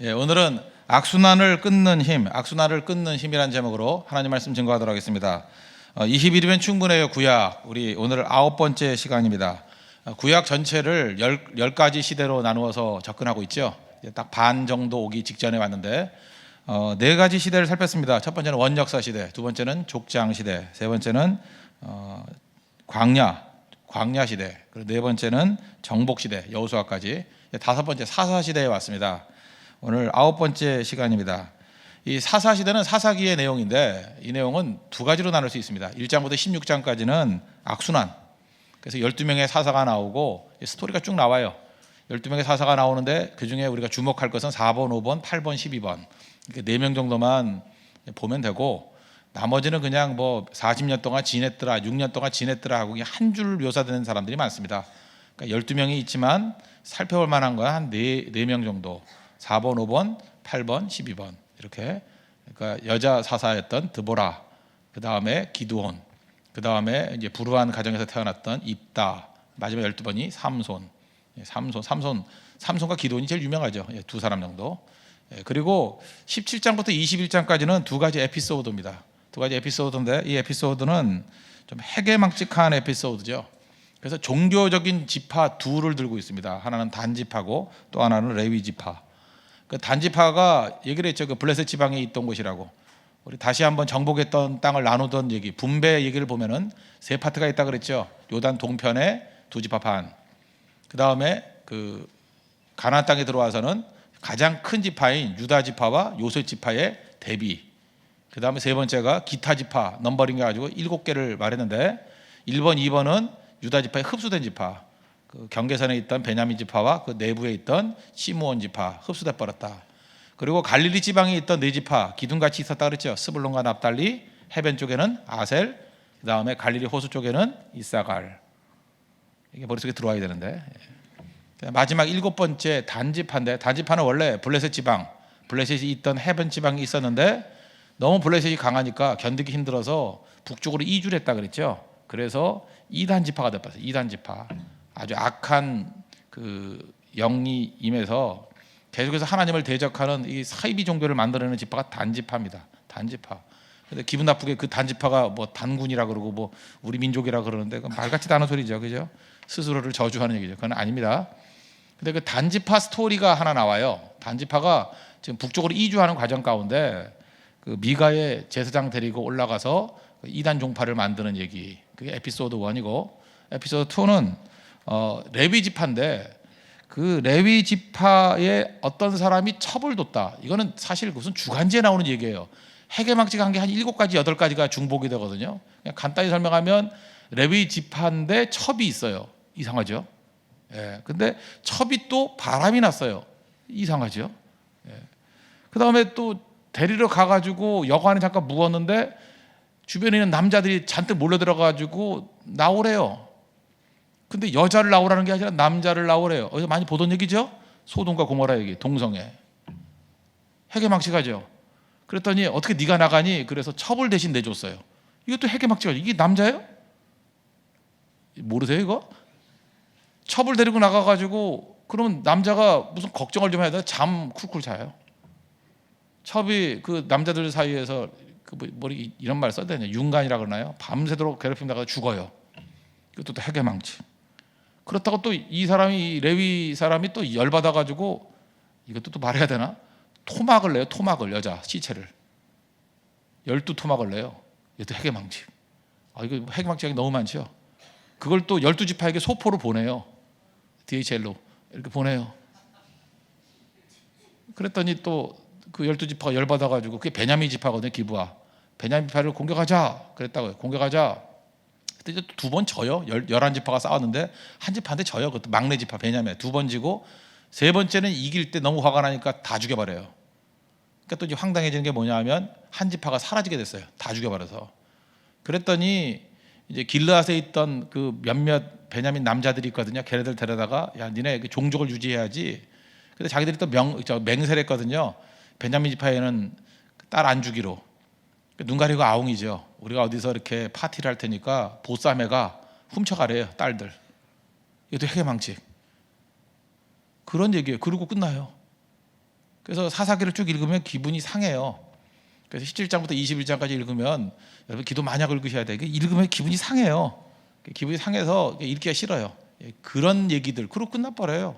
예, 오늘은 악순환을 끊는 힘, 악순환을 끊는 힘이라는 제목으로 하나님 말씀 증거하도록 하겠습니다. 21이면 충분해요. 구약. 우리 오늘 9번째 시간입니다. 구약 전체를 10가지 시대로 나누어서 접근하고 있죠. 딱 반 정도 오기 직전에 왔는데 4가지 시대를 살폈습니다. 첫 번째는 원역사 시대, 두 번째는 족장 시대, 세 번째는 광야 시대, 그리고 네 번째는 정복 시대, 여호수아까지, 다섯 번째 사사 시대에 왔습니다. 오늘 9번째 시간입니다. 이 사사 시대는 사사기의 내용인데 이 내용은 두 가지로 나눌 수 있습니다. 1장부터 16장까지는 악순환. 그래서 12명의 사사가 나오고 스토리가 쭉 나와요. 12명의 사사가 나오는데 그중에 우리가 주목할 것은 4번, 5번, 8번, 12번. 이렇게 4명 정도만 보면 되고 나머지는 그냥 뭐 40년 동안 지냈더라, 6년 동안 지냈더라 하고 한 줄 묘사되는 사람들이 많습니다. 그러니까 12명이 있지만 살펴볼 만한 건 한 4명 정도. 4번, 5번, 8번, 12번 이렇게. 그러니까 여자 사사였던 드보라, 그 다음에 기드온, 그 다음에 이제 불우한 가정에서 태어났던 입다, 마지막 12번이 삼손과 기드온이 제일 유명하죠. 두 사람 정도. 그리고 17장부터 21장까지는 두 가지 에피소드입니다. 두 가지 에피소드인데 이 에피소드는 좀 해괴망측한 에피소드죠. 그래서 종교적인 지파 둘을 들고 있습니다. 하나는 단지파고 또 하나는 레위 지파. 그 단지파가 얘기를 했죠. 그 블레셋 지방에 있던 곳이라고. 우리 다시 한번 정복했던 땅을 나누던 얘기, 분배 얘기를 보면은 세 파트가 있다 그랬죠. 요단 동편에 두 지파 반. 그 다음에 그 가나안 땅에 들어와서는 가장 큰 지파인 유다 지파와 요셉 지파의 대비. 그 다음에 세 번째가 기타 지파 넘버링 해가지고 7개를 말했는데 1번, 2번은 유다 지파에 흡수된 지파. 그 경계선에 있던 베냐민 지파와 그 내부에 있던 시므온 지파 흡수돼 버렸다. 그리고 갈릴리 지방에 있던 네 지파 기둥같이 있었다 그랬죠. 스불론과 납달리, 해변 쪽에는 아셀, 그 다음에 갈릴리 호수 쪽에는 이사갈. 이게 머릿속에 들어와야 되는데 마지막 7번째 단지파인데 단지파는 원래 블레셋 지방, 블레셋이 있던 해변 지방이 있었는데 너무 블레셋이 강하니까 견디기 힘들어서 북쪽으로 이주를 했다 그랬죠. 그래서 이단 지파가 됐어요. 이단 지파. 아주 악한 그 영이 임해서 계속해서 하나님을 대적하는 이 사이비 종교를 만들어내는 지파가 단지파입니다. 단지파. 근데 기분 나쁘게 그 단지파가 뭐 단군이라 그러고 뭐 우리 민족이라 그러는데 그 말같지도 않은 소리죠, 그죠? 스스로를 저주하는 얘기죠. 그건 아닙니다. 근데 그 단지파 스토리가 하나 나와요. 단지파가 지금 북쪽으로 이주하는 과정 가운데 그 미가의 제사장 데리고 올라가서 이단 종파를 만드는 얘기. 그게 에피소드 1이고 에피소드 2는 레위 지파인데 그 레위 지파의 어떤 사람이 첩을 뒀다. 이거는 사실 무슨 주간지에 나오는 얘기예요. 해괴망측한 게 한 7가지, 8가지가 중복이 되거든요. 그냥 간단히 설명하면 레위 지파인데 첩이 있어요. 이상하죠? 예. 근데 첩이 또 바람이 났어요. 이상하죠? 예. 그 다음에 또 데리러 가가지고 여관에 잠깐 묵었는데 주변에 있는 남자들이 잔뜩 몰려들어가지고 나오래요. 근데 여자를 나오라는 게 아니라 남자를 나오래요. 어디서 많이 보던 얘기죠? 소돔과 고모라 얘기, 동성애. 해괴망측하죠. 그랬더니 어떻게 네가 나가니? 그래서 첩을 대신 내줬어요. 이것도 해괴망측하죠. 이게 남자예요? 모르세요 이거? 첩을 데리고 나가가지고 그러면 남자가 무슨 걱정을 좀 해야 돼? 잠 쿨쿨 자요. 첩이 그 남자들 사이에서 그 머리 이런 말 써야 되냐? 윤간이라 그러나요? 밤새도록 괴롭힘당하다 죽어요. 이것도 또 해괴망측. 그렇다고 또 이 사람이 레위 사람이 또 열받아 가지고 이것도 또 말해야 되나? 토막을 내요. 토막을 여자 시체를 12토막을 내요. 이것도 해괴망측. 이거 해괴망측이 너무 많죠. 그걸 또 12지파에게 소포를 보내요. DHL로 이렇게 보내요. 그랬더니 또 그 12지파가 열받아 가지고 그게 베냐민 지파거든요. 기브아. 베냐민 지파를 공격하자 그랬다고요. 공격하자. 그때 이제 2번 져요. 11지파가 싸웠는데 한 지파한테 져요. 그것도 막내 지파 베냐민 2번 지고 세 번째는 이길 때 너무 화가 나니까 다 죽여버려요. 그러니까 또 이제 황당해지는 게 뭐냐 하면 한 지파가 사라지게 됐어요. 다 죽여버려서. 그랬더니 이제 길르앗에 있던 그 몇몇 베냐민 남자들이 있거든요. 걔네들 데려다가 야 니네 종족을 유지해야지. 근데 자기들이 또 맹세를 했거든요. 베냐민 지파에는 딸 안 주기로. 눈 가리고 아웅이죠. 우리가 어디서 이렇게 파티를 할 테니까 보쌈회가 훔쳐가래요. 딸들. 이것도 해괴망측. 그런 얘기예요. 그러고 끝나요. 그래서 사사기를 쭉 읽으면 기분이 상해요. 그래서 17장부터 21장까지 읽으면 여러분 기도 만약 읽으셔야 돼요. 읽으면 기분이 상해요. 기분이 상해서 읽기가 싫어요. 그런 얘기들 그러고 끝나버려요.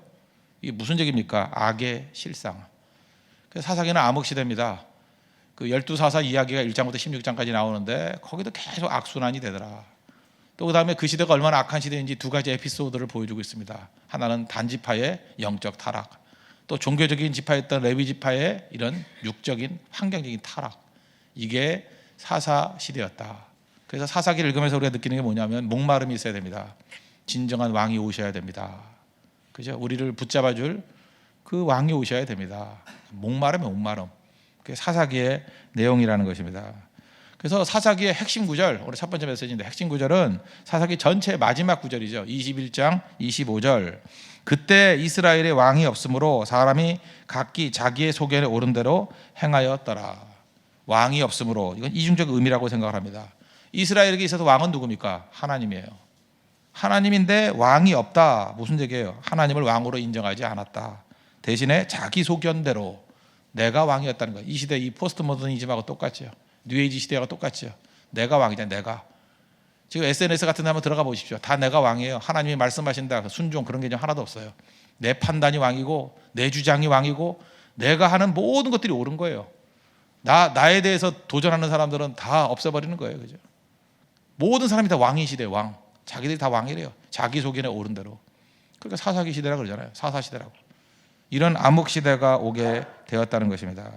이게 무슨 얘기입니까? 악의 실상. 그래서 사사기는 암흑시대입니다. 그 12사사 이야기가 1장부터 16장까지 나오는데 거기도 계속 악순환이 되더라. 또 그 다음에 그 시대가 얼마나 악한 시대인지 두 가지 에피소드를 보여주고 있습니다. 하나는 단지파의 영적 타락, 또 종교적인 지파였던 레위 지파의 이런 육적인 환경적인 타락. 이게 사사 시대였다. 그래서 사사기를 읽으면서 우리가 느끼는 게 뭐냐면 목마름이 있어야 됩니다. 진정한 왕이 오셔야 됩니다. 그죠? 우리를 붙잡아줄 그 왕이 오셔야 됩니다. 목마름. 그게 사사기의 내용이라는 것입니다. 그래서 사사기의 핵심 구절, 오늘 첫 번째 메시지인데 핵심 구절은 사사기 전체의 마지막 구절이죠. 21장 25절. 그때 이스라엘의 왕이 없으므로 사람이 각기 자기의 소견에 오른 대로 행하였더라. 왕이 없으므로, 이건 이중적 의미라고 생각을 합니다. 이스라엘에게 있어서 왕은 누굽니까? 하나님이에요. 하나님인데 왕이 없다. 무슨 얘기예요? 하나님을 왕으로 인정하지 않았다. 대신에 자기 소견대로 내가 왕이었다는 거예요. 이 시대 이 포스트 모더니즘하고 똑같죠. 뉴에이지 시대하고 똑같죠. 내가 왕이다. 내가. 지금 SNS 같은 데 한번 들어가 보십시오. 다 내가 왕이에요. 하나님이 말씀하신다. 순종 그런 개념 하나도 없어요. 내 판단이 왕이고 내 주장이 왕이고 내가 하는 모든 것들이 옳은 거예요. 나에 대해서 도전하는 사람들은 다 없애버리는 거예요. 그죠? 모든 사람이 다 왕이 시대 왕. 자기들이 다 왕이래요. 자기 소견에 옳은 대로. 그러니까 사사기 시대라고 그러잖아요. 사사시대라고. 이런 암흑시대가 오게 되었다는 것입니다.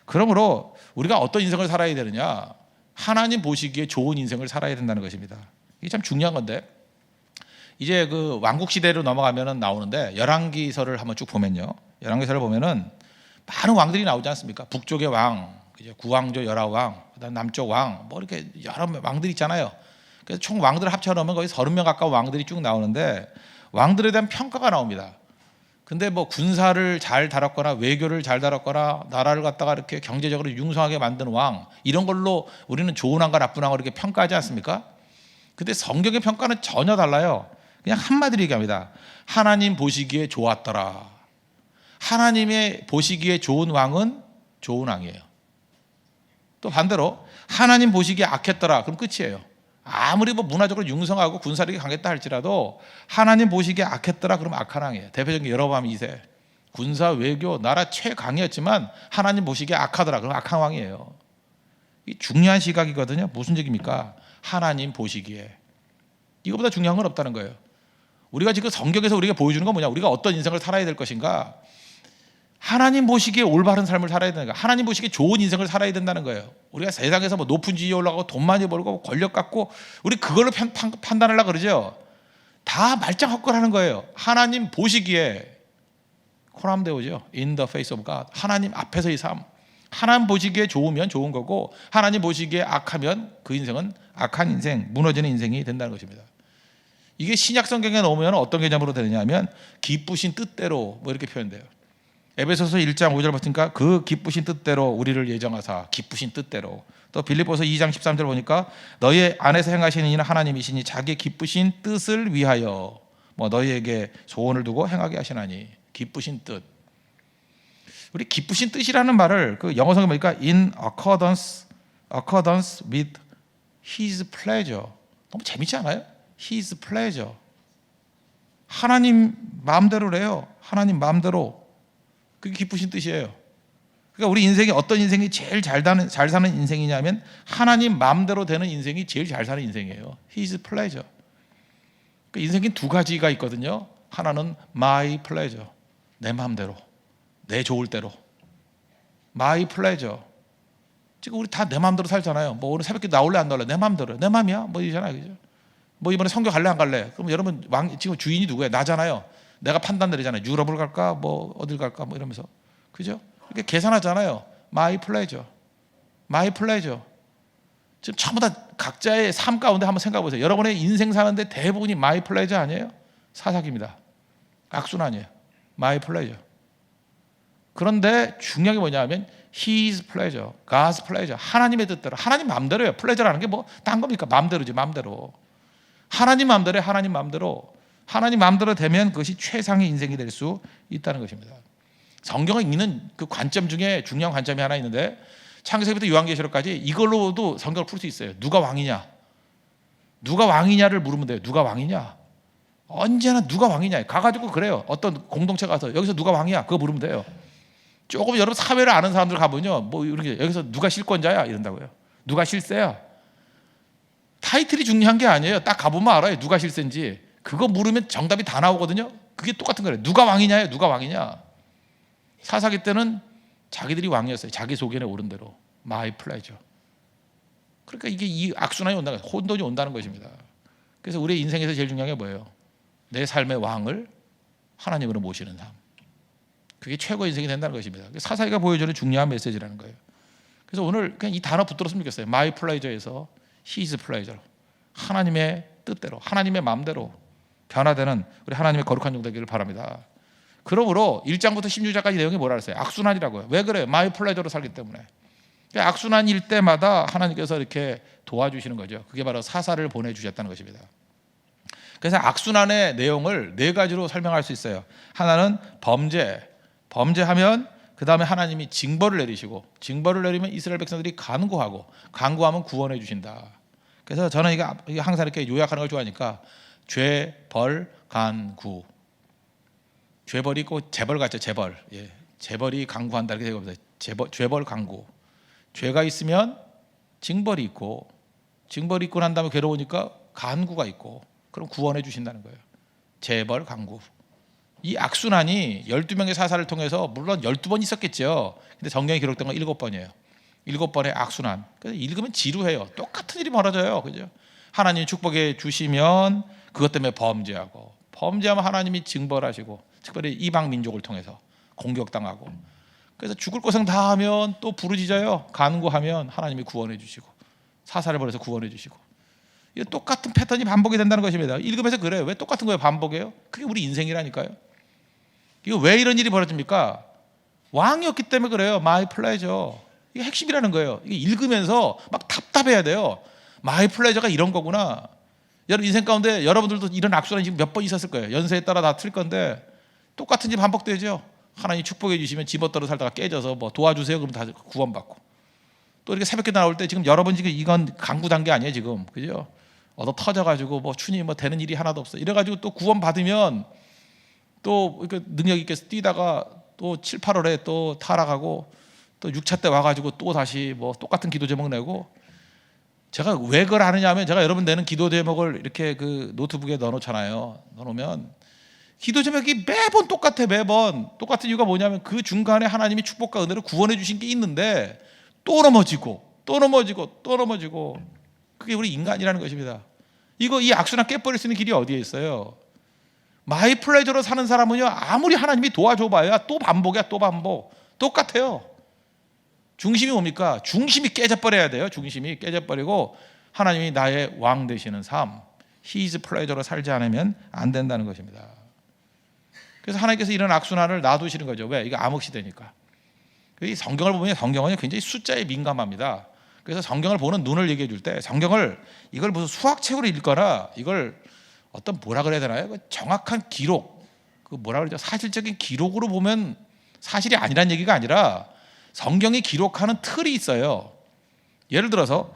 그러므로 우리가 어떤 인생을 살아야 되느냐? 하나님 보시기에 좋은 인생을 살아야 된다는 것입니다. 이게 참 중요한 건데 이제 그 왕국 시대로 넘어가면은 나오는데 열왕기서를 한번 쭉 보면요. 열왕기서를 보면은 많은 왕들이 나오지 않습니까? 북쪽의 왕, 구왕조 열하왕, 그다음 남쪽 왕, 뭐 이렇게 여러 왕들 있잖아요. 그래서 총 왕들을 합쳐놓으면 거의 30명 가까운 왕들이 쭉 나오는데 왕들에 대한 평가가 나옵니다. 근데 뭐 군사를 잘 다뤘거나 외교를 잘 다뤘거나 나라를 갖다가 이렇게 경제적으로 융성하게 만든 왕, 이런 걸로 우리는 좋은 왕과 나쁜 왕을 이렇게 평가하지 않습니까? 근데 성경의 평가는 전혀 달라요. 그냥 한마디로 얘기합니다. 하나님 보시기에 좋았더라. 하나님의 보시기에 좋은 왕은 좋은 왕이에요. 또 반대로 하나님 보시기에 악했더라. 그럼 끝이에요. 아무리 뭐 문화적으로 융성하고 군사력이 강했다 할지라도 하나님 보시기에 악했더라. 그러면 악한 왕이에요. 대표적인 여로보암 2세. 군사 외교 나라 최강이었지만 하나님 보시기에 악하더라. 그러면 악한 왕이에요. 이 중요한 시각이거든요. 무슨 얘기입니까? 하나님 보시기에. 이거보다 중요한 건 없다는 거예요. 우리가 지금 성경에서 우리가 보여주는 건 뭐냐? 우리가 어떤 인생을 살아야 될 것인가? 하나님 보시기에 올바른 삶을 살아야 되는 거예요. 하나님 보시기에 좋은 인생을 살아야 된다는 거예요. 우리가 세상에서 뭐 높은 지위에 올라가고 돈 많이 벌고 권력 갖고 우리 그걸로 판단하려고 그러죠. 다 말짱헛걸하는 거예요. 하나님 보시기에 코람데오죠. In the face of God. 하나님 앞에서의 삶. 하나님 보시기에 좋으면 좋은 거고 하나님 보시기에 악하면 그 인생은 악한 인생, 무너지는 인생이 된다는 것입니다. 이게 신약 성경에 나오면 어떤 개념으로 되느냐면 기쁘신 뜻대로 뭐 이렇게 표현돼요. 에베소서 1장 5절 보니까 그 기쁘신 뜻대로 우리를 예정하사 기쁘신 뜻대로. 또 빌립보서 2장 13절 보니까 너희 안에서 행하시는 이는 하나님이시니 자기의 기쁘신 뜻을 위하여 뭐 너희에게 소원을 두고 행하게 하시나니. 기쁘신 뜻. 우리 기쁘신 뜻이라는 말을 그 영어 성경에 보니까 in accordance with his pleasure. 너무 재밌지 않아요? his pleasure. 하나님 마음대로래요. 하나님 마음대로. 그게 기쁘신 뜻이에요. 그러니까 우리 인생이 어떤 인생이 제일 잘 사는 인생이냐면 하나님 마음대로 되는 인생이 제일 잘 사는 인생이에요. His pleasure. 그러니까 인생이 두 가지가 있거든요. 하나는 my pleasure. 내 마음대로. 내 좋을 대로. my pleasure. 지금 우리 다 내 마음대로 살잖아요. 뭐 오늘 새벽에 나올래 안 나올래? 내 마음대로. 내 마음이야. 뭐 이잖아요. 그죠? 뭐 이번에 성교 갈래 안 갈래? 그럼 여러분 지금 주인이 누구예요? 나잖아요. 내가 판단 내리잖아요. 유럽을 갈까? 뭐 어딜 갈까? 뭐 이러면서. 그죠? 이렇게 계산하잖아요. my pleasure. my pleasure. 지금 전부 다 각자의 삶 가운데 한번 생각해 보세요. 여러분의 인생 사는데 대부분이 my pleasure 아니에요? 사사기입니다. 악순환이에요. my pleasure. 그런데 중요한 게 뭐냐면 His pleasure, God's pleasure. 하나님의 뜻대로. 하나님 마음대로예요. pleasure라는 게 뭐 딴 겁니까? 마음대로지, 마음대로. 하나님 마음대로예요. 하나님 마음대로. 하나님 마음대로 되면 그것이 최상의 인생이 될 수 있다는 것입니다. 성경에 있는 그 관점 중에 중요한 관점이 하나 있는데 창세기부터 요한계시록까지 이걸로도 성경을 풀 수 있어요. 누가 왕이냐? 누가 왕이냐를 물으면 돼요. 누가 왕이냐? 언제나 누가 왕이냐? 가가지고 그래요. 어떤 공동체 가서 여기서 누가 왕이야? 그거 물으면 돼요. 조금 여러분 사회를 아는 사람들 가보면요, 뭐 이렇게 여기서 누가 실권자야 이런다고요. 누가 실세야? 타이틀이 중요한 게 아니에요. 딱 가보면 알아요. 누가 실세인지. 그거 물으면 정답이 다 나오거든요. 그게 똑같은 거예요. 누가 왕이냐요? 누가 왕이냐? 사사기 때는 자기들이 왕이었어요. 자기 소견에 오른 대로. 마이 플레저. 그러니까 이게 이 악순환이 온다는 거예요. 혼돈이 온다는 것입니다. 그래서 우리 인생에서 제일 중요한 게 뭐예요? 내 삶의 왕을 하나님으로 모시는 삶. 그게 최고의 인생이 된다는 것입니다. 사사기가 보여주는 중요한 메시지라는 거예요. 그래서 오늘 그냥 이 단어 붙들었으면 좋겠어요. 마이 플레저에서 히즈 플레저. 하나님의 뜻대로, 하나님의 마음대로 변화되는 우리 하나님의 거룩한 종 되기를 바랍니다. 그러므로 1장부터 16장까지 내용이 뭐라 그랬어요? 악순환이라고요. 왜 그래요? 마이 플레저로 살기 때문에. 악순환일 때마다 하나님께서 이렇게 도와주시는 거죠. 그게 바로 사사를 보내주셨다는 것입니다. 그래서 악순환의 내용을 네 가지로 설명할 수 있어요. 하나는 범죄하면 그 다음에 하나님이 징벌을 내리시고, 징벌을 내리면 이스라엘 백성들이 간구하고, 간구하면 구원해 주신다. 그래서 저는 이거 항상 이렇게 요약하는 걸 좋아하니까 죄, 벌, 간구. 죄벌이 있고 재벌 같죠. 재벌. 예. 재벌이 간구한다 이렇게 되거든요. 죄벌, 간구. 죄가 있으면 징벌이 있고, 징벌이 있고 난 다음에 괴로우니까 간구가 있고, 그럼 구원해 주신다는 거예요. 재벌, 간구. 이 악순환이 12명의 사사를 통해서 물론 12번 있었겠죠. 근데 성경에 기록된 건 7번이에요. 7번의 악순환. 그래서 읽으면 지루해요. 똑같은 일이 벌어져요. 그죠? 하나님이 축복해 주시면 그것 때문에 범죄하면 하나님이 징벌하시고, 특별히 이방 민족을 통해서 공격당하고, 그래서 죽을 고생 다 하면 또 부르짖어요. 간구하면 하나님이 구원해 주시고, 사사를 보내서 구원해 주시고. 이게 똑같은 패턴이 반복이 된다는 것입니다. 읽으면서 그래요. 왜 똑같은 거예요? 반복해요? 그게 우리 인생이라니까요. 이거 왜 이런 일이 벌어집니까? 왕이었기 때문에 그래요. 마이 플레저. 이게 핵심이라는 거예요. 이게 읽으면서 막 답답해야 돼요. 마이 플레저가 이런 거구나. 여러분 인생 가운데 여러분들도 이런 악순환이 지금 몇 번 있었을 거예요. 연세에 따라 다 틀릴 건데 똑같은 일이 반복되죠. 하나님 축복해 주시면 집어떨어 살다가 깨져서 뭐 도와주세요. 그럼 다 구원받고. 또 이렇게 새벽기도 나올 때 지금 여러분 지금 이건 강구단 게 아니에요 지금. 그죠? 얻어 터져가지고 뭐 주님 뭐 되는 일이 하나도 없어. 이래가지고 또 구원받으면 또 이렇게 능력 있게 뛰다가 또 7, 8월에 또 타락하고 또 6차 때 와가지고 또 다시 뭐 똑같은 기도 제목 내고. 제가 왜 그걸 하느냐 하면 제가 여러분 내는 기도 제목을 이렇게 그 노트북에 넣어놓잖아요. 넣어놓으면 기도 제목이 매번 똑같아. 매번 똑같은 이유가 뭐냐면 그 중간에 하나님이 축복과 은혜를 구원해 주신 게 있는데 또 넘어지고 그게 우리 인간이라는 것입니다. 이 악순환 깨버릴 수 있는 길이 어디에 있어요? 마이 플레저로 사는 사람은요, 아무리 하나님이 도와줘봐야 또 반복이야. 또 반복. 똑같아요. 중심이 뭡니까? 중심이 깨져버려야 돼요. 중심이 깨져버리고 하나님이 나의 왕 되시는 삶, His pleasure로 살지 않으면 안 된다는 것입니다. 그래서 하나님께서 이런 악순환을 놔두시는 거죠. 왜? 이거 암흑시대니까. 이 성경을 보면 성경은 굉장히 숫자에 민감합니다. 그래서 성경을 보는 눈을 얘기해 줄 때 성경을 이걸 무슨 수학책으로 읽거나 이걸 어떤 뭐라 그래야 되나요? 정확한 기록, 그 뭐라 그러죠? 사실적인 기록으로 보면 사실이 아니란 얘기가 아니라 성경이 기록하는 틀이 있어요. 예를 들어서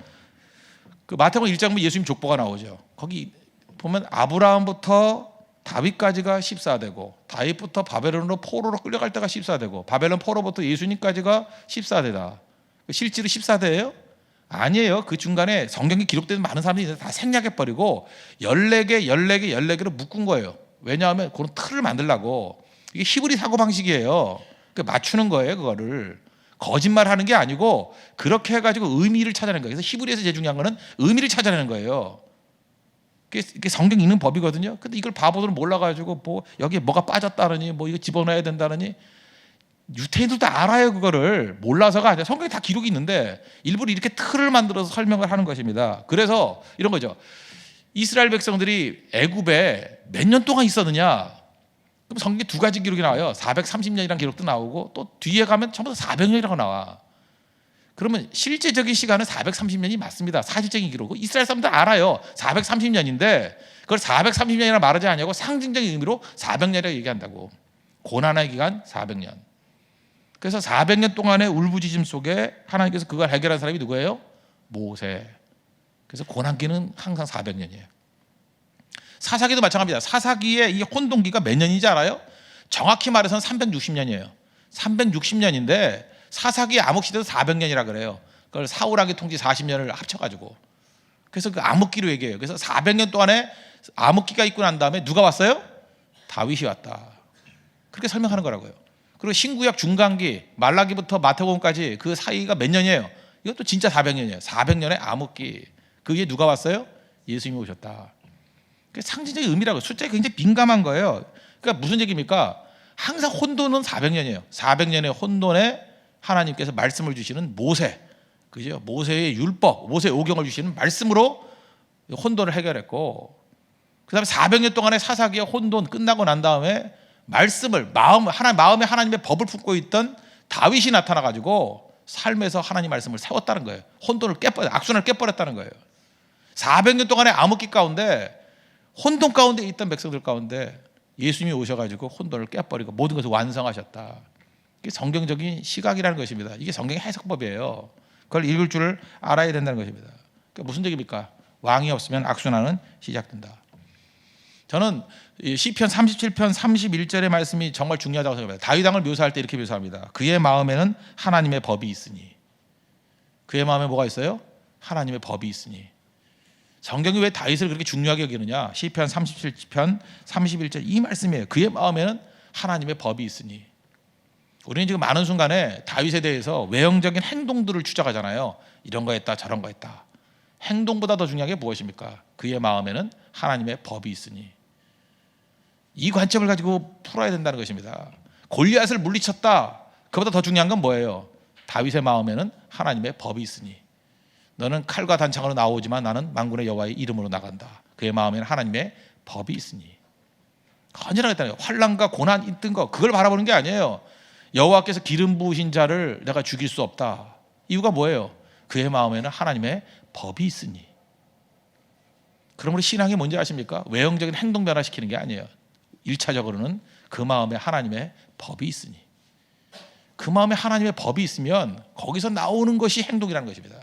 그 마태복음 1장 보면 예수님 족보가 나오죠. 거기 보면 아브라함부터 다윗까지가 14대고 다윗부터 바벨론으로 포로로 끌려갈 때가 14대고 바벨론 포로부터 예수님까지가 14대다. 실제로 14대예요? 아니에요. 그 중간에 성경이 기록된 많은 사람들이 다 생략해버리고 14개로 묶은 거예요. 왜냐하면 그런 틀을 만들려고. 이게 히브리 사고방식이에요. 맞추는 거예요. 그거를 거짓말하는 게 아니고 그렇게 해가지고 의미를 찾아내는 거예요. 그래서 히브리에서 제일 중요한 거는 의미를 찾아내는 거예요. 이게 성경 읽는 법이거든요. 근데 이걸 바보들은 몰라가지고 뭐 여기에 뭐가 빠졌다느니 뭐 이거 집어넣어야 된다느니. 유태인들도 알아요. 그거를 몰라서가 아니라 성경에 다 기록이 있는데 일부러 이렇게 틀을 만들어서 설명을 하는 것입니다. 그래서 이런 거죠. 이스라엘 백성들이 애굽에 몇 년 동안 있었느냐? 그럼 성경에 두 가지 기록이 나와요. 430년이라는 기록도 나오고 또 뒤에 가면 전부 다 400년이라고 나와. 그러면 실제적인 시간은 430년이 맞습니다. 사실적인 기록은 이스라엘 사람들 알아요. 430년인데 그걸 430년이라 말하지 않냐고 상징적인 의미로 400년이라고 얘기한다고. 고난의 기간 400년. 그래서 400년 동안의 울부짖음 속에 하나님께서 그걸 해결한 사람이 누구예요? 모세. 그래서 고난기는 항상 400년이에요. 사사기도 마찬가지입니다. 사사기의 이 혼돈기가 몇 년인지 알아요? 정확히 말해서는 360년이에요. 360년인데 사사기 암흑시대도 400년이라 그래요. 그걸 사울왕의 통치 40년을 합쳐가지고. 그래서 그 암흑기로 얘기해요. 그래서 400년 동안에 암흑기가 있고 난 다음에 누가 왔어요? 다윗이 왔다. 그렇게 설명하는 거라고요. 그리고 신구약 중간기 말라기부터 마태복음까지 그 사이가 몇 년이에요? 이것도 진짜 400년이에요. 400년의 암흑기. 그 위에 누가 왔어요? 예수님이 오셨다. 그게 상징적인 의미라고. 숫자에 굉장히 민감한 거예요. 그러니까 무슨 얘기입니까? 항상 혼돈은 400년이에요. 400년의 혼돈에 하나님께서 말씀을 주시는 모세, 그죠? 모세의 율법, 모세의 오경을 주시는 말씀으로 혼돈을 해결했고, 그 다음에 400년 동안의 사사기의 혼돈 끝나고 난 다음에 말씀을 마음에 하나님의 법을 품고 있던 다윗이 나타나가지고 삶에서 하나님 말씀을 세웠다는 거예요. 혼돈을 악순환을 깨버렸다는 거예요. 400년 동안의 암흑기 가운데 혼돈 가운데 있던 백성들 가운데 예수님이 오셔가지고 혼돈을 깨버리고 모든 것을 완성하셨다. 이게 성경적인 시각이라는 것입니다. 이게 성경의 해석법이에요. 그걸 읽을 줄을 알아야 된다는 것입니다. 그러니까 무슨 얘기입니까? 왕이 없으면 악순환은 시작된다. 저는 시편 37편 31절의 말씀이 정말 중요하다고 생각합니다. 다윗 왕을 묘사할 때 이렇게 묘사합니다. 그의 마음에는 하나님의 법이 있으니. 그의 마음에 뭐가 있어요? 하나님의 법이 있으니. 성경이 왜 다윗을 그렇게 중요하게 여기느냐? 시편 37편 31절 이 말씀이에요. 그의 마음에는 하나님의 법이 있으니. 우리는 지금 많은 순간에 다윗에 대해서 외형적인 행동들을 추적하잖아요. 이런 거 했다 저런 거 했다. 행동보다 더 중요한 게 무엇입니까? 그의 마음에는 하나님의 법이 있으니. 이 관점을 가지고 풀어야 된다는 것입니다. 골리앗을 물리쳤다. 그보다 더 중요한 건 뭐예요? 다윗의 마음에는 하나님의 법이 있으니. 너는 칼과 단창으로 나오지만 나는 만군의 여호와의 이름으로 나간다. 그의 마음에는 하나님의 법이 있으니. 건전하겠다는 거예요. 환난과 고난 있던 거 그걸 바라보는 게 아니에요. 여호와께서 기름 부으신 자를 내가 죽일 수 없다. 이유가 뭐예요? 그의 마음에는 하나님의 법이 있으니. 그러므로 신앙이 뭔지 아십니까? 외형적인 행동 변화시키는 게 아니에요. 1차적으로는 그 마음에 하나님의 법이 있으니. 그 마음에 하나님의 법이 있으면 거기서 나오는 것이 행동이라는 것입니다.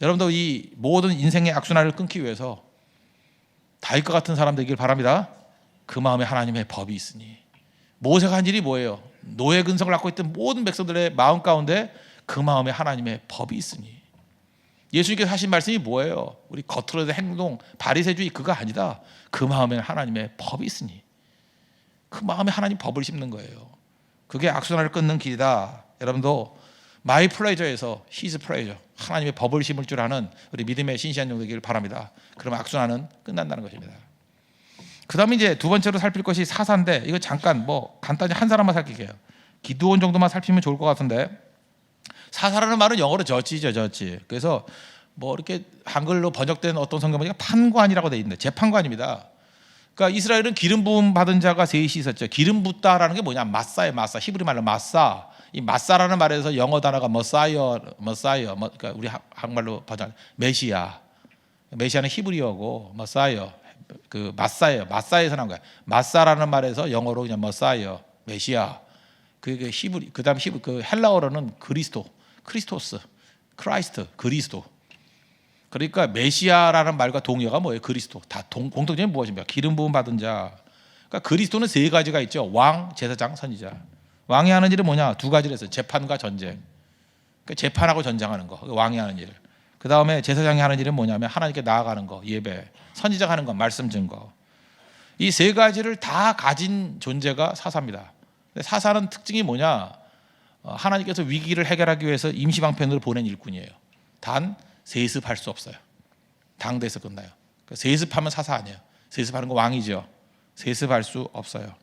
여러분도 이 모든 인생의 악순환을 끊기 위해서 다윗과 같은 사람 되길 바랍니다. 그 마음에 하나님의 법이 있으니. 모세가 한 일이 뭐예요? 노예 근성을 갖고 있던 모든 백성들의 마음 가운데 그 마음에 하나님의 법이 있으니. 예수님께서 하신 말씀이 뭐예요? 우리 겉으로의 행동, 바리새주의 그거 아니다. 그 마음에 하나님의 법이 있으니. 그 마음에 하나님 법을 심는 거예요. 그게 악순환을 끊는 길이다. 여러분도 마이 플레저에서 히즈 플레저, 하나님의 법을 심을 줄 아는 우리 믿음의 신실한 종 되기를 바랍니다. 그러면 악순환은 끝난다는 것입니다. 그 다음에 이제 두 번째로 살필 것이 사사인데, 이거 잠깐 간단히 한 사람만 살필게요. 기드온 정도만 살피면 좋을 것 같은데, 사사라는 말은 영어로 저지죠, 저지. 그래서 이렇게 한글로 번역된 어떤 성경 보니까 판관이라고 돼 있는데, 재판관입니다. 그러니까 이스라엘은 기름 부음 받은 자가 셋이 있었죠. 기름 붓다라는 게 뭐냐? 마사예요, 마사. 히브리 말로 마사. 이 마사라는 말에서 영어 단어가 머사이어, 그러니까 우리 한국말로 번역 메시아. 메시아는 히브리어고 머사이어. 그 마사에서 나온 거야. 마사라는 말에서 영어로 그냥 머사이어, 메시아. 그게 히브리. 그다음 그 헬라어로는 크리스토스, 크라이스트, 그리스도. 그러니까 메시아라는 말과 동의어가 뭐예요? 그리스도. 다 공통점이 무엇입니까? 기름 부음 받은 자. 그러니까 그리스도는 세 가지가 있죠. 왕, 제사장, 선지자. 왕이 하는 일은 뭐냐? 두 가지를 했어요. 재판과 전쟁. 그러니까 재판하고 전쟁하는 거. 왕이 하는 일. 그 다음에 제사장이 하는 일은 뭐냐면 하나님께 나아가는 거, 예배. 선지자가 하는 건 말씀 증거. 이 세 가지를 다 가진 존재가 사사입니다. 사사는 특징이 뭐냐? 하나님께서 위기를 해결하기 위해서 임시방편으로 보낸 일꾼이에요. 단 세습할 수 없어요. 당대에서 끝나요. 세습하면 사사 아니에요. 세습하는 거 왕이죠. 세습할 수 없어요.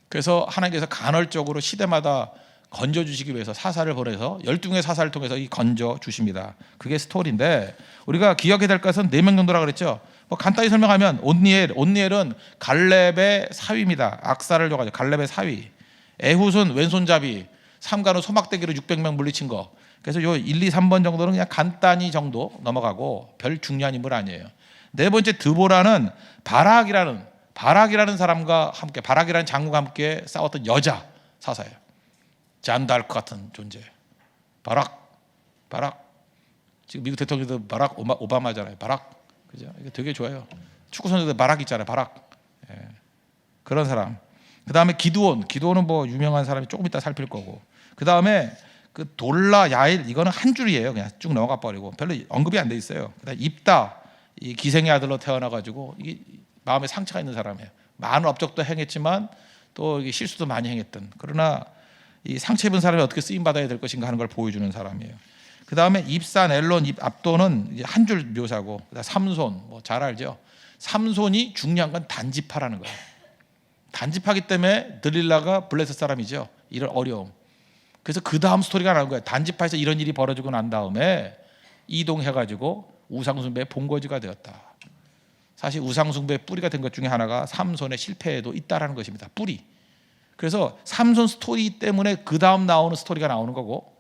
그래서 하나님께서 간헐적으로 시대마다 건져주시기 위해서 사사를 보내서 12명의 사사를 통해서 건져주십니다. 그게 스토리인데, 우리가 기억해야 될 것은 4명 정도라 그랬죠. 간단히 설명하면 온니엘은 갈렙의 사위입니다. 악사를 줘가지고 갈렙의 사위. 에훗은 왼손잡이, 삼가는 소막대기로 600명 물리친 거. 그래서 요 1, 2, 3번 정도는 그냥 간단히 정도 넘어가고 별 중요한 인물 아니에요. 네 번째 드보라는 바락이라는 사람과 함께, 바락이라는 장군과 함께 싸웠던 여자 사사예요. 잔달크 같은 존재. 바락. 지금 미국 대통령도 바락 오바마잖아요. 바락. 그죠? 이게 되게 좋아요. 축구 선수들 바락 있잖아요. 바락. 예. 그런 사람. 그다음에 기드온은 뭐 유명한 사람이 조금 이따 살필 거고. 그다음에 그 돌라 야일 이거는 한 줄이에요. 그냥 쭉 넘어가 버리고 별로 언급이 안 돼 있어요. 그다음 입다 이 기생의 아들로 태어나 가지고 이게 마음에 상처가 있는 사람이에요. 많은 업적도 행했지만 또 이게 실수도 많이 행했던. 그러나 이 상처 입은 사람이 어떻게 쓰임 받아야 될 것인가 하는 걸 보여주는 사람이에요. 그다음에 입산, 엘론, 압도는 한 줄 묘사고, 그다음 삼손 뭐 잘 알죠. 삼손이 중요한 건 단지파라는 거예요. 단지파기 때문에 들릴라가 블레셋 사람이죠. 이런 어려움. 그래서 그 다음 스토리가 나온 거예요. 단지파에서 이런 일이 벌어지고 난 다음에 이동해가지고 우상숭배의 본거지가 되었다. 사실 우상숭배의 뿌리가 된 것 중에 하나가 삼손의 실패에도 있다라는 것입니다. 뿌리. 그래서 삼손 스토리 때문에 그 다음 나오는 스토리가 나오는 거고,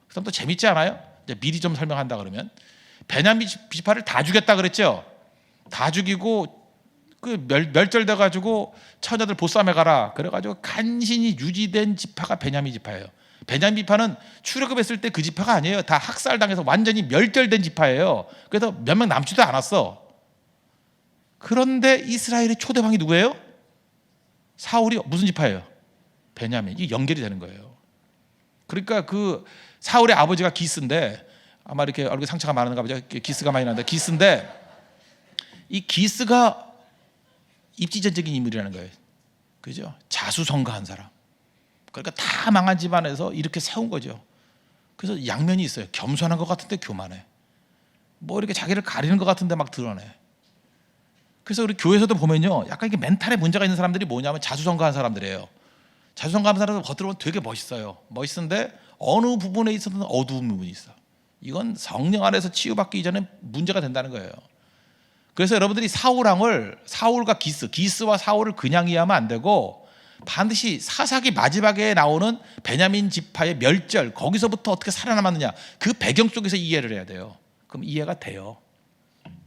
그다음 또 재밌지 않아요? 이제 미리 좀 설명한다 그러면 베냐민 지파를 다 죽였다 그랬죠. 다 죽이고 그 멸절돼 가지고 처녀들 보쌈해 가라. 그래가지고 간신히 유지된 지파가 베냐민 지파예요. 베냐민 지파는 출애굽했을 때 그 지파가 아니에요. 다 학살당해서 완전히 멸절된 지파예요. 그래서 몇 명 남지도 않았어. 그런데 이스라엘의 초대왕이 누구예요? 사울이 무슨 지파예요? 베냐민. 이게 연결이 되는 거예요. 그러니까 그 사울의 아버지가 기스인데 아마 이렇게 얼굴 상처가 많은가 보죠. 기스가 많이 나는데 기스인데 이 기스가 입지전적인 인물이라는 거예요. 그죠? 자수성가한 사람. 그러니까 다 망한 집안에서 이렇게 세운 거죠. 그래서 양면이 있어요. 겸손한 것 같은데 교만해. 뭐 이렇게 자기를 가리는 것 같은데 막 드러내. 그래서 우리 교회에서도 보면요, 약간 이게 멘탈에 문제가 있는 사람들이 뭐냐면 자수성가한 사람들이에요. 자수성가한 사람들 겉으로 보면 되게 멋있어요. 멋있는데 어느 부분에 있어서는 어두운 부분이 있어. 이건 성령 안에서 치유받기 이전에 문제가 된다는 거예요. 그래서 여러분들이 사울과 기스와 사울을 그냥 이해하면 안 되고 반드시 사사기 마지막에 나오는 베냐민 지파의 멸절, 거기서부터 어떻게 살아남았느냐, 그 배경 속에서 이해를 해야 돼요. 그럼 이해가 돼요.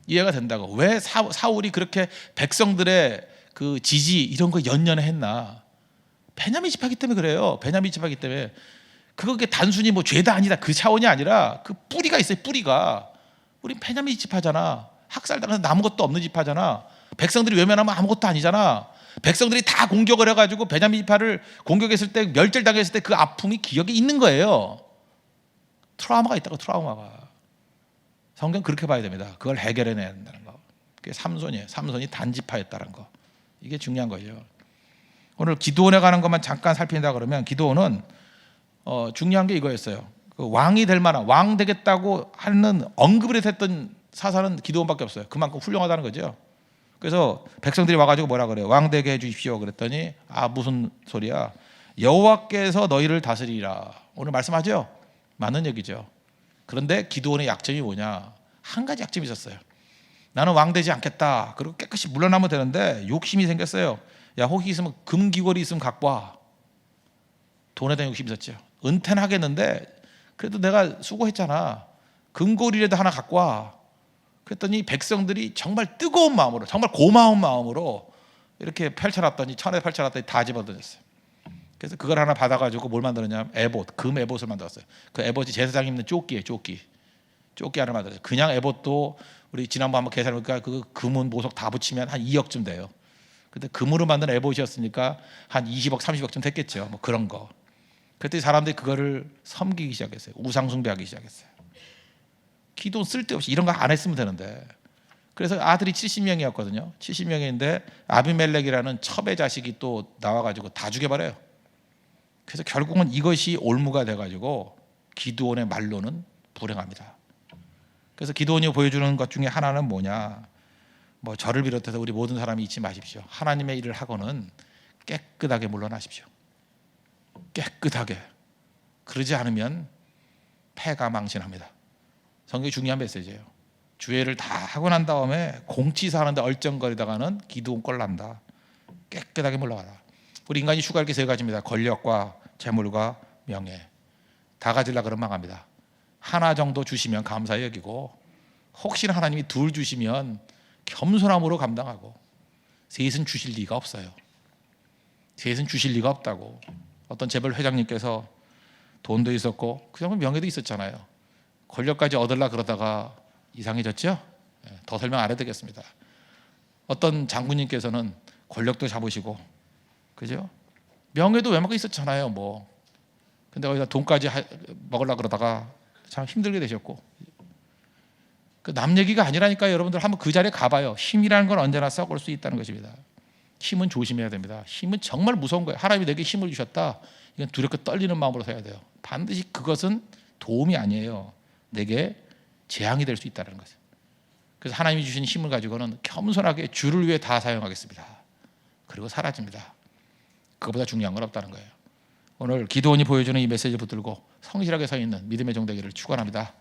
이해가 된다고. 왜 사울이 그렇게 백성들의 그 지지 이런 거 연연해 했나? 베냐민 지파기 때문에 그래요. 베냐민 지파기 때문에. 그게 단순히 뭐 죄다 아니다 그 차원이 아니라 그 뿌리가 있어요. 뿌리가. 우린 베냐민 지파잖아. 학살당해서 아무것도 없는 지파잖아. 백성들이 외면하면 아무것도 아니잖아. 백성들이 다 공격을 해가지고 베냐민 지파를 공격했을 때, 멸절당했을 때 그 아픔이 기억에 있는 거예요. 트라우마가 있다고. 트라우마가. 성경 그렇게 봐야 됩니다. 그걸 해결해내야 된다는 거. 그게 삼손이에요. 삼손이 단지파였다는 거. 이게 중요한 거죠. 오늘 기드온에 관한 것만 잠깐 살핀다 그러면 기드온은 중요한 게 이거였어요. 그 왕이 될 만한, 왕 되겠다고 하는 언급을 했던 사사는 기드온밖에 없어요. 그만큼 훌륭하다는 거죠. 그래서 백성들이 와가지고 뭐라 그래요? 왕 되게 해주십시오. 그랬더니 무슨 소리야? 여호와께서 너희를 다스리라. 오늘 말씀하죠? 맞는 얘기죠. 그런데 기드온의 약점이 뭐냐? 한 가지 약점이 있었어요. 나는 왕 되지 않겠다. 그리고 깨끗이 물러나면 되는데 욕심이 생겼어요. 야, 혹시 있으면 금귀걸이 있으면 갖고 와. 돈에 대한 욕심이 있었죠. 은퇴는 하겠는데 그래도 내가 수고했잖아. 금고리라도 하나 갖고 와. 그랬더니 백성들이 정말 뜨거운 마음으로, 정말 고마운 마음으로 이렇게 펼쳐놨더니, 천에 펼쳐놨더니 다 집어던졌어요. 그래서 그걸 하나 받아가지고 뭘 만들었냐면 에봇, 금 에봇을 만들었어요. 그 에봇이 제사장이 입는 조끼예요. 조끼 하나 만들었어요. 그냥 에봇도 우리 지난번 한번 계산해보니까 그 금은 보석 다 붙이면 한 2억쯤 돼요. 근데 금으로 만든 에봇이었으니까 한 20억, 30억쯤 됐겠죠. 뭐 그런 거. 그랬더니 사람들이 그거를 섬기기 시작했어요. 우상숭배하기 시작했어요. 기도 쓸데없이 이런 거 안 했으면 되는데. 그래서 아들이 70명이었거든요. 70명인데 아비멜렉이라는 첩의 자식이 또 나와가지고 다 죽여버려요. 그래서 결국은 이것이 올무가 돼가지고 기드온의 말로는 불행합니다. 그래서 기드온이 보여주는 것 중에 하나는 뭐냐? 뭐 저를 비롯해서 우리 모든 사람이 잊지 마십시오. 하나님의 일을 하고는 깨끗하게 물러나십시오. 깨끗하게. 그러지 않으면 패가 망신합니다. 성경이 중요한 메시지예요. 주애를 다 하고 난 다음에 공치사하는데 얼쩡거리다가는 기드온 꼴 난다. 깨끗하게 물러가라. 우리 인간이 추구할 게 세 가지입니다. 권력과 재물과 명예. 다 가지려 그러면 망합니다. 하나 정도 주시면 감사히 여기고, 혹시나 하나님이 둘 주시면 겸손함으로 감당하고, 셋은 주실 리가 없어요. 셋은 주실 리가 없다고. 어떤 재벌 회장님께서 돈도 있었고 그 정도 명예도 있었잖아요. 권력까지 얻으려 그러다가 이상해졌죠. 더 설명 안 해도 되겠습니다. 어떤 장군님께서는 권력도 잡으시고, 그죠? 명예도 웬만큼 있었잖아요. 뭐 근데 거기다 돈까지 먹으려 그러다가 참 힘들게 되셨고, 그 남 얘기가 아니라니까요. 여러분들 한번 그 자리에 가봐요. 힘이라는 건 언제나 썩을 수 있다는 것입니다. 힘은 조심해야 됩니다. 힘은 정말 무서운 거예요. 하나님이 내게 힘을 주셨다, 이건 두렵고 떨리는 마음으로 서야 돼요. 반드시 그것은 도움이 아니에요. 내게 재앙이 될 수 있다는 것을. 그래서 하나님이 주신 힘을 가지고는 겸손하게 주를 위해 다 사용하겠습니다. 그리고 사라집니다. 그것보다 중요한 건 없다는 거예요. 오늘 기도원이 보여주는 이 메시지를 붙들고 성실하게 서 있는 믿음의 종 되기를 축원합니다.